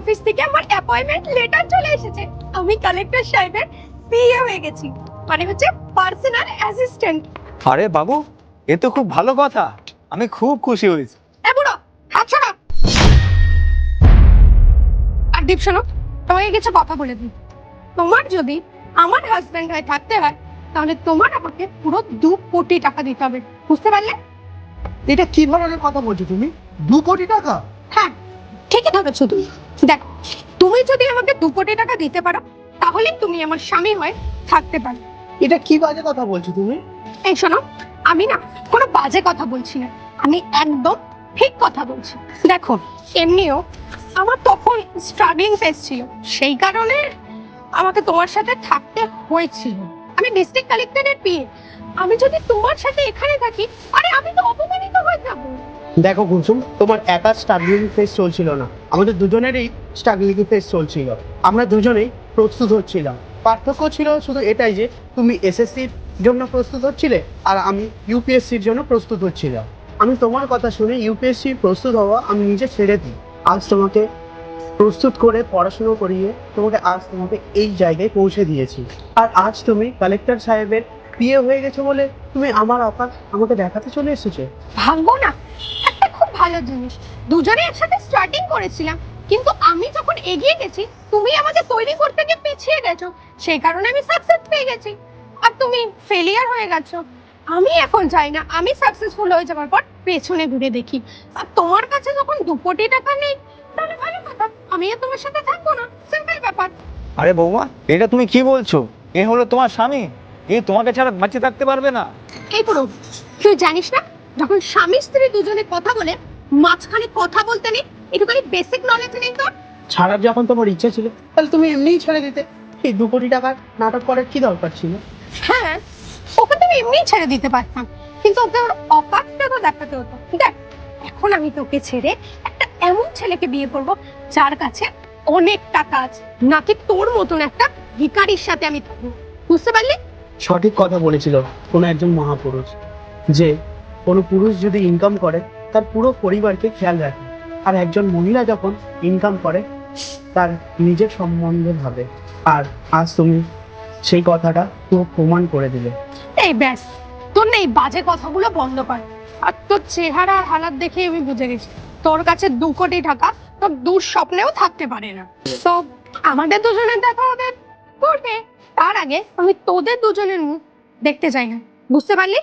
Office থেকে আমার appointment letter চলে এসেছে। আমি কালেক্টর সাহেবের পিএ হয়ে গেছি, মানে হচ্ছে পার্সোনাল অ্যাসিস্ট্যান্ট। আরে বাবু, এ তো খুব ভালো কথা, আমি খুব খুশি হয়েছি। এ বুড়ো, আচ্ছা না। আর দীপ শোনো, তোমাকে কিছু কথা বলে দিই। তোমার যদি আমার হাজবেন্ড হয়ে থাকতে হয়, তাহলে তোমার আমাকে পুরো 2 কোটি টাকা দিতে হবে, বুঝতে পারলে? এটা কি ধরনের কথা বলছো তুমি? 2 কোটি টাকা? হ্যাঁ, ঠিকই ধরেছো তুমি। দেখো, তুমি যদি আমাকে 2 কোটি টাকা দিতে পারো, তাহলে তুমি আমার স্বামী হয়ে থাকতে পারো। এটা কি বাজে কথা বলছো তুমি? এই শোনো, আমি না কোনো বাজে কথা বলছি না, আমি একদম ঠিক কথা বলছি। দেখো, এমনিও আমার তখন স্ট্রাগলিং ফেজ ছিল, সেই কারণে আমাকে তোমার সাথে থাকতে হয়েছিল। আমি ডিস্ট্রিক্ট কালেক্টরের পিএ, আমি যদি তোমার সাথে এখানে থাকি, আরে আমি তো অপমানিত হয়ে যাবো। দেখো কুসুম, তোমার একা স্ট্রাগলিং ফেস চলছিল না, আমাদের দুজনেরই স্ট্রাগলিং ফেস চলছিল। আমরা দুজনেই প্রস্তুত হচ্ছিলাম। পার্থক্য ছিল শুধু এটাই যে তুমি এসএসসির জন্য প্রস্তুত হচ্ছিলে আর আমি ইউপিএসসির জন্য প্রস্তুত হচ্ছিলাম। আমি তোমার কথা শুনে ইউপিএসসি প্রস্তুত হওয়া আমি নিজে ছেড়ে দিই। আজ তোমাকে প্রস্তুত করে পড়াশুনো করিয়ে তোমাকে এই জায়গায় পৌঁছে দিয়েছি। আর আজ তুমি কালেক্টর সাহেবের পিএ হয়ে গেছো বলে তুমি আমার অকাত আমাকে দেখাতে চলে এসেছো। ভাববো না, একটা খুব ভালো জিনিস। দুজনে একসাথে স্টার্টিং করেছিলাম, কিন্তু আমি যখন এগিয়ে গেছি, তুমি আমাকে তৈরি করতে গিয়ে পিছিয়ে গেছো, সেই কারণে আমি সাকসেস পেয়ে গেছি। আর তুমি ফেলিয়ার হয়ে গেছো। আমি এখন চাই না আমি সাকসেসফুল হয়ে যাওয়ার পর পেছনে ঘুরে দেখি। আর তোমার কাছে যখন 2 কোটি টাকা নেই, তাহলে ভালো কথা, আমিও তোমার সাথে থাকবো না, সিম্পল ব্যাপার। আরে বৌমা, এটা তুমি কি বলছো? এ হলো তোমার স্বামী, এ তোমাকে ছাড়া বাঁচে থাকতে পারবে না। এই পুরো, তুই জানিস না, যখন স্বামী স্ত্রী দুজনে কথা বলে, মাঝখানে কথা বলতে নেই, একটুখানি বেসিক নলেজ নেই তোর? ছাড়ার যখন তোমার ইচ্ছা ছিল তাহলে তুমি এমনিই ছেড়ে দিতে। এই 2 কোটি টাকার নাটক করার কি দরকার ছিল? হ্যাঁ, ওকে তুমি এমনিই ছেড়ে দিতে পারতাম, কিন্তু ওকে ওর অকাতটা তো দেখাতে হতো। দেখ, এখন আমি তোকে ছেড়ে একটা এমন ছেলেকে বিয়ে করব যার কাছে অনেক টাকা আছে, নাকি তোর মতন একটা ভিখারির সাথে আমি থাকবো, বুঝতে পারলি? সঠিক কথা বলেছিল কোনো একজন মহাপুরুষ, যে কোনো পুরুষ যদি ইনকাম করে তার পুরো পরিবারকে খেয়াল রাখে, আর একজন মহিলা যখন ইনকাম করে তার নিজের সম্বন্ধে ভাবে। আর আজ তুমি সেই কথাটা পুরো প্রমাণ করে দিলে। এই ব্যাস, তোর না এই বাজে কথাগুলো বন্ধ কর। আর তোর চেহারা আর হালাত দেখে আমি বুঝে গেছি, তোর কাছে 2 কোটি টাকা তোর দুঃস্বপ্নেও থাকতে পারে না। তো আমাদের দুজনের দেখা হবে পড়বে, তার আগে আমি তোদের দুজনের মুখ দেখতে চাই না, বুঝতে পারলি?